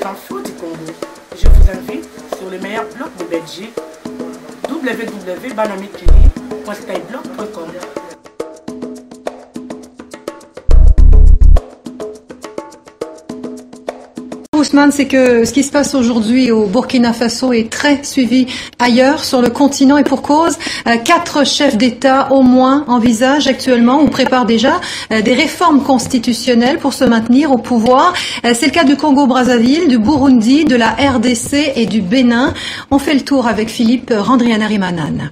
infos du Congo. Je vous invite sur le meilleur blog de Belgique, www.banamikili.skyblog.com. Ousmane, c'est que ce qui se passe aujourd'hui au Burkina Faso est très suivi ailleurs sur le continent et pour cause. 4 chefs d'État au moins envisagent actuellement ou préparent déjà des réformes constitutionnelles pour se maintenir au pouvoir. C'est le cas du Congo-Brazzaville, du Burundi, de la RDC et du Bénin. On fait le tour avec Philippe Randrianarimanan.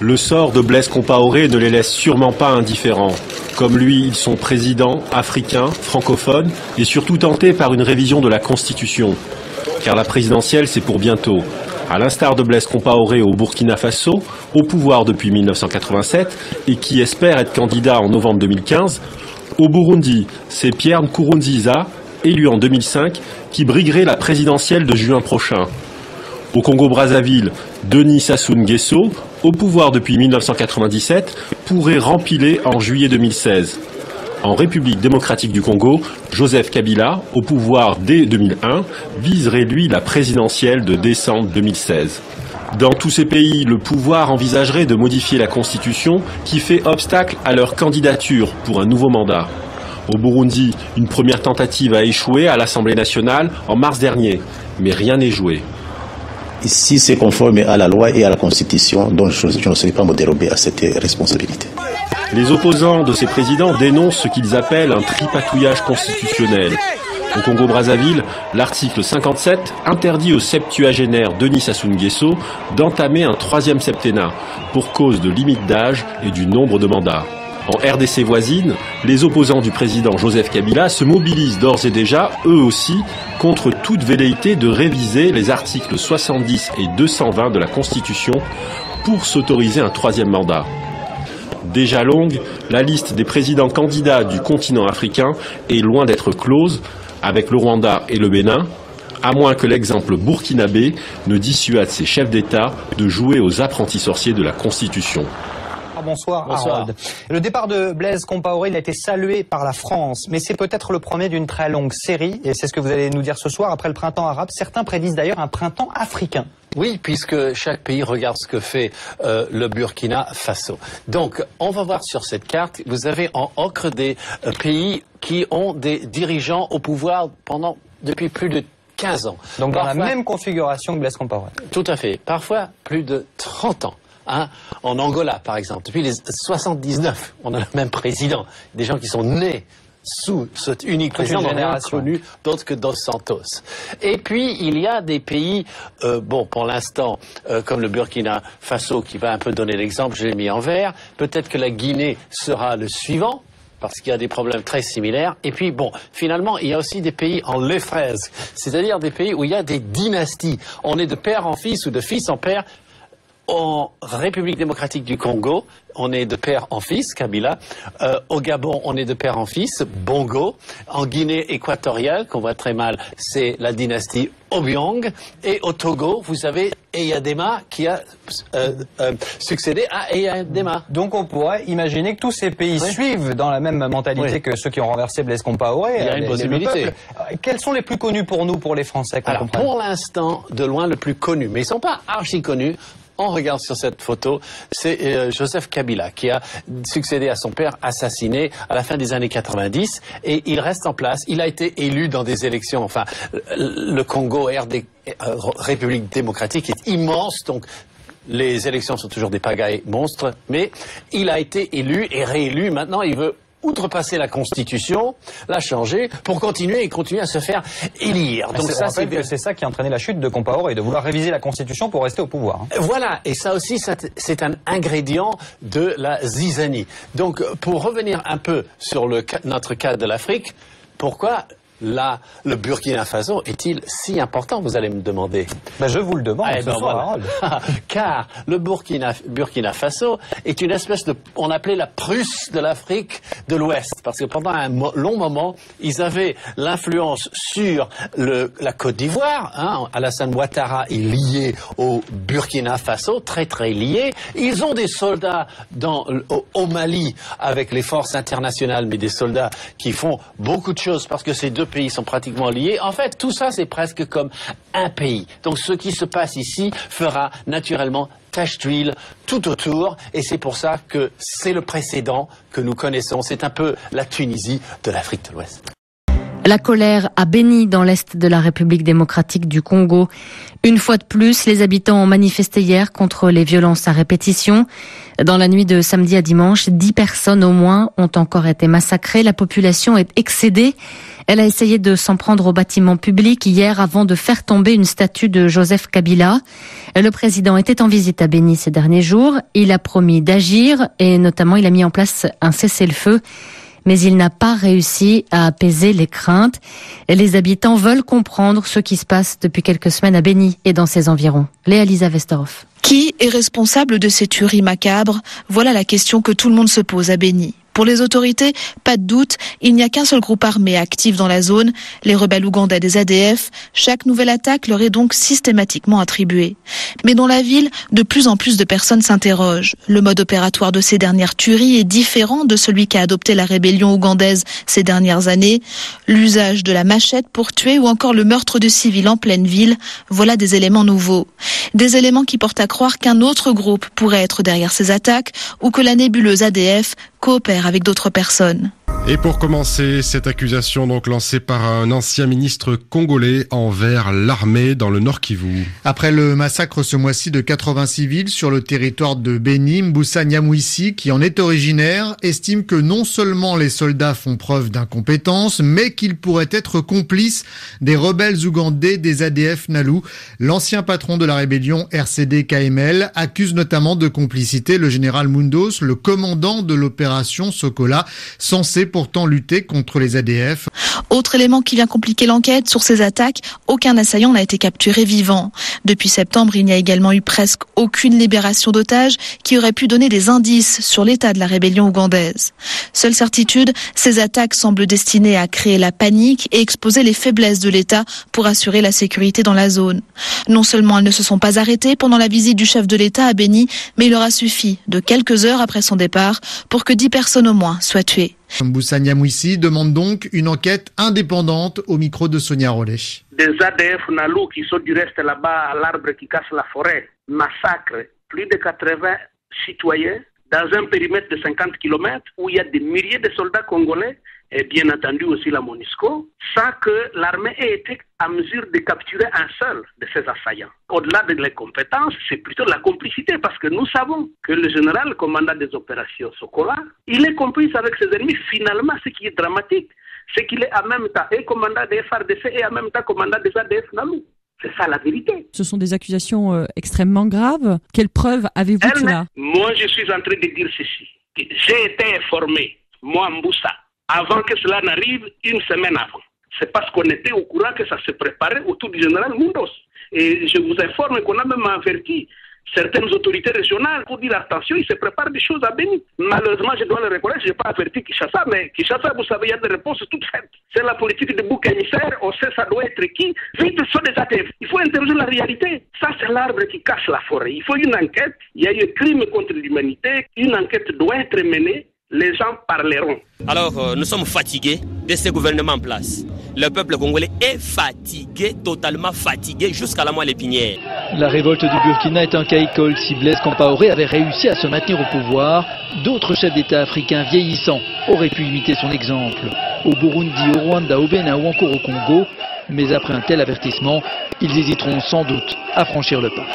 Le sort de Blaise Compaoré ne les laisse sûrement pas indifférents. Comme lui, ils sont présidents, africains, francophones et surtout tentés par une révision de la Constitution. Car la présidentielle, c'est pour bientôt. À l'instar de Blaise Compaoré au Burkina Faso, au pouvoir depuis 1987 et qui espère être candidat en novembre 2015, au Burundi, c'est Pierre Nkurunziza, élu en 2005, qui briguerait la présidentielle de juin prochain. Au Congo-Brazzaville, Denis Sassou Nguesso, au pouvoir depuis 1997, pourrait rempiler en juillet 2016. En République démocratique du Congo, Joseph Kabila, au pouvoir dès 2001, viserait lui la présidentielle de décembre 2016. Dans tous ces pays, le pouvoir envisagerait de modifier la Constitution qui fait obstacle à leur candidature pour un nouveau mandat. Au Burundi, une première tentative a échoué à l'Assemblée nationale en mars dernier, mais rien n'est joué. Si c'est conforme à la loi et à la Constitution, donc je ne serai pas me dérober à cette responsabilité. Les opposants de ces présidents dénoncent ce qu'ils appellent un tripatouillage constitutionnel. Au Congo-Brazzaville, l'article 57 interdit au septuagénaire Denis Sassou Nguesso d'entamer un 3e septennat pour cause de limite d'âge et du nombre de mandats. En RDC voisine, les opposants du président Joseph Kabila se mobilisent d'ores et déjà, eux aussi, contre toute velléité de réviser les articles 70 et 220 de la Constitution pour s'autoriser un 3e mandat. Déjà longue, la liste des présidents candidats du continent africain est loin d'être close, avec le Rwanda et le Bénin, à moins que l'exemple burkinabé ne dissuade ses chefs d'État de jouer aux apprentis sorciers de la Constitution. Bonsoir, Harold. Le départ de Blaise Compaoré, il a été salué par la France, mais c'est peut-être le premier d'une très longue série, et c'est ce que vous allez nous dire ce soir. Après le printemps arabe, certains prédisent d'ailleurs un printemps africain. Oui, puisque chaque pays regarde ce que fait le Burkina Faso. Donc, on va voir sur cette carte, vous avez en ocre des pays qui ont des dirigeants au pouvoir depuis plus de 15 ans. Donc dans la même configuration que Blaise Compaoré. Tout à fait. Parfois plus de 30 ans. Hein, en Angola, par exemple, depuis les 79, on a le même président. Des gens qui sont nés sous cet unique président, on a connu d'autres que Dos Santos. Et puis, il y a des pays, bon, pour l'instant, comme le Burkina Faso, qui va un peu donner l'exemple, je l'ai mis en vert. Peut-être que la Guinée sera le suivant, parce qu'il y a des problèmes très similaires. Et puis, bon, finalement, il y a aussi des pays en lait fraise, c'est-à-dire des pays où il y a des dynasties. On est de père en fils ou de fils en père. En République démocratique du Congo, on est de père en fils, Kabila. Au Gabon, on est de père en fils, Bongo. En Guinée équatoriale, qu'on voit très mal, c'est la dynastie Obiang. Et au Togo, vous avez Eyadema qui a succédé à Eyadema. Donc on pourrait imaginer que tous ces pays suivent dans la même mentalité que ceux qui ont renversé Blaise Compaoré. Il y a une possibilité. Quels sont les plus connus pour nous, pour les Français? Alors, pour l'instant, de loin le plus connu, mais ils ne sont pas archi connus. On regarde sur cette photo, c'est Joseph Kabila qui a succédé à son père assassiné à la fin des années 90 et il reste en place. Il a été élu dans des élections, enfin le Congo République démocratique est immense, donc les élections sont toujours des pagailles monstres, mais il a été élu et réélu. Maintenant il veut outrepasser la Constitution, la changer, pour continuer à se faire élire. Donc ça, c'est ça qui a entraîné la chute de Compaoré, de vouloir réviser la Constitution pour rester au pouvoir. Voilà, et ça aussi, c'est un ingrédient de la zizanie. Donc, pour revenir un peu sur notre cas de l'Afrique, pourquoi le Burkina Faso est-il si important, vous allez me demander? Ben je vous le demande ce soir, Harold. Car le Burkina Faso est une espèce de... On appelait la Prusse de l'Afrique de l'Ouest. Parce que pendant un long moment, ils avaient l'influence sur la Côte d'Ivoire. Hein. Alassane Ouattara est lié au Burkina Faso, très très lié. Ils ont des soldats au Mali avec les forces internationales, mais des soldats qui font beaucoup de choses parce que ces deux pays sont pratiquement liés. En fait, tout ça, c'est presque comme un pays. Donc, ce qui se passe ici fera naturellement tache d'huile tout autour, et c'est pour ça que c'est le précédent que nous connaissons. C'est un peu la Tunisie de l'Afrique de l'Ouest. La colère a béni dans l'est de la République démocratique du Congo. Une fois de plus, les habitants ont manifesté hier contre les violences à répétition. Dans la nuit de samedi à dimanche, 10 personnes au moins ont encore été massacrées. La population est excédée. Elle a essayé de s'en prendre aux bâtiments publics hier avant de faire tomber une statue de Joseph Kabila. Le président était en visite à Béni ces derniers jours. Il a promis d'agir et notamment il a mis en place un cessez-le-feu. Mais il n'a pas réussi à apaiser les craintes. Et les habitants veulent comprendre ce qui se passe depuis quelques semaines à Béni et dans ses environs. Léa-Lisa Vesterhoff. Qui est responsable de ces tueries macabres? Voilà la question que tout le monde se pose à Béni. Pour les autorités, pas de doute, il n'y a qu'un seul groupe armé actif dans la zone, les rebelles ougandais des ADF. Chaque nouvelle attaque leur est donc systématiquement attribuée. Mais dans la ville, de plus en plus de personnes s'interrogent. Le mode opératoire de ces dernières tueries est différent de celui qu'a adopté la rébellion ougandaise ces dernières années. L'usage de la machette pour tuer ou encore le meurtre de civils en pleine ville, voilà des éléments nouveaux. Des éléments qui portent à croire qu'un autre groupe pourrait être derrière ces attaques ou que la nébuleuse ADF coopère avec d'autres personnes. Et pour commencer, cette accusation donc lancée par un ancien ministre congolais envers l'armée dans le Nord Kivu. Après le massacre ce mois-ci de 80 civils sur le territoire de Béni, Mbusa Nyamwisi, qui en est originaire, estime que non seulement les soldats font preuve d'incompétence, mais qu'ils pourraient être complices des rebelles ougandais des ADF Nalu. L'ancien patron de la rébellion RCD-KML accuse notamment de complicité le général Mundos, le commandant de l'opération Sokola, censé pourtant lutter contre les ADF. Autre élément qui vient compliquer l'enquête sur ces attaques, aucun assaillant n'a été capturé vivant. Depuis septembre, il n'y a également eu presque aucune libération d'otages qui aurait pu donner des indices sur l'état de la rébellion ougandaise. Seule certitude, ces attaques semblent destinées à créer la panique et exposer les faiblesses de l'État pour assurer la sécurité dans la zone. Non seulement elles ne se sont pas arrêtées pendant la visite du chef de l'État à Béni, mais il aura suffi de quelques heures après son départ pour que 10 personnes au moins soient tuées. Mbusa Nyamwisi demande donc une enquête indépendante au micro de Sonia Rollet. Des ADF Nalu qui sont du reste là-bas à l'arbre qui casse la forêt massacrent plus de 80 citoyens dans un périmètre de 50 km où il y a des milliers de soldats congolais et bien entendu aussi la MONUSCO, sans que l'armée ait été à mesure de capturer un seul de ces assaillants. Au-delà de les compétences, c'est plutôt la complicité, parce que nous savons que le général commandant des opérations Sokola, il est complice avec ses ennemis. Finalement, ce qui est dramatique, c'est qu'il est en même temps et commandant des FARDC et en même temps commandant des ADF Nalu. C'est ça la vérité. Ce sont des accusations extrêmement graves. Quelles preuves avez-vous de cela? Moi, je suis en train de dire ceci. J'ai été informé, moi, Mbusa, avant que cela n'arrive, une semaine avant. C'est parce qu'on était au courant que ça se préparait autour du général Mundos. Et je vous informe qu'on a même averti certaines autorités régionales pour dire attention, il se prépare des choses à Béni. Malheureusement, je dois le reconnaître, je n'ai pas averti Kinshasa, mais Kinshasa, vous savez, il y a des réponses toutes faites. C'est la politique de bouc émissaire, on sait ça doit être qui. Vite, ce sont des ATF. Il faut interroger la réalité. Ça, c'est l'arbre qui cache la forêt. Il faut une enquête. Il y a eu un crime contre l'humanité. Une enquête doit être menée. Les gens parleront. Alors, nous sommes fatigués de ce gouvernement en place. Le peuple congolais est fatigué, totalement fatigué, jusqu'à la moelle épinière. La révolte du Burkina est un cas école. Si Blaise Compaoré avait réussi à se maintenir au pouvoir, d'autres chefs d'État africains vieillissants auraient pu imiter son exemple. Au Burundi, au Rwanda, au Bénin ou encore au Congo. Mais après un tel avertissement, ils hésiteront sans doute à franchir le pas.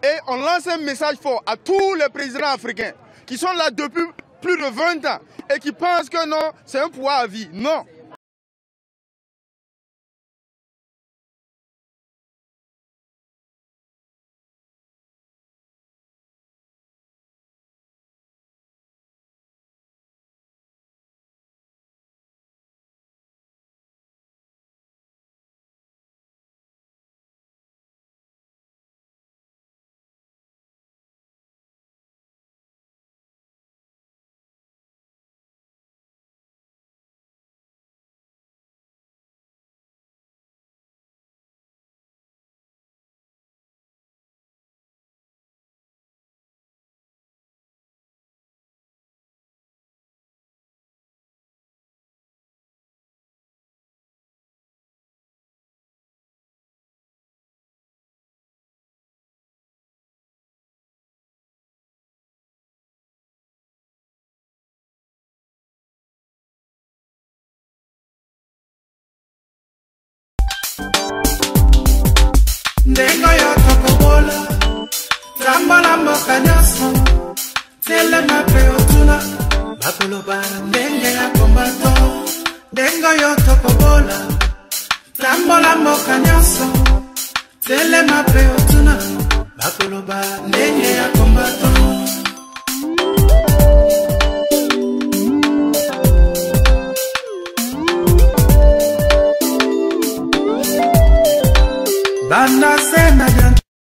Et on lance un message fort à tous les présidents africains qui sont là depuis plus de 20 ans et qui pensent que non, c'est un pouvoir à vie. Non. ndengo yo tokobola tambola mboka nyonso telema pe otuna bakoloba ndenge ya kombato ndengo yo tokobola tambola mboka nyonso telema pe otuna bakoloba ndenge ya kombato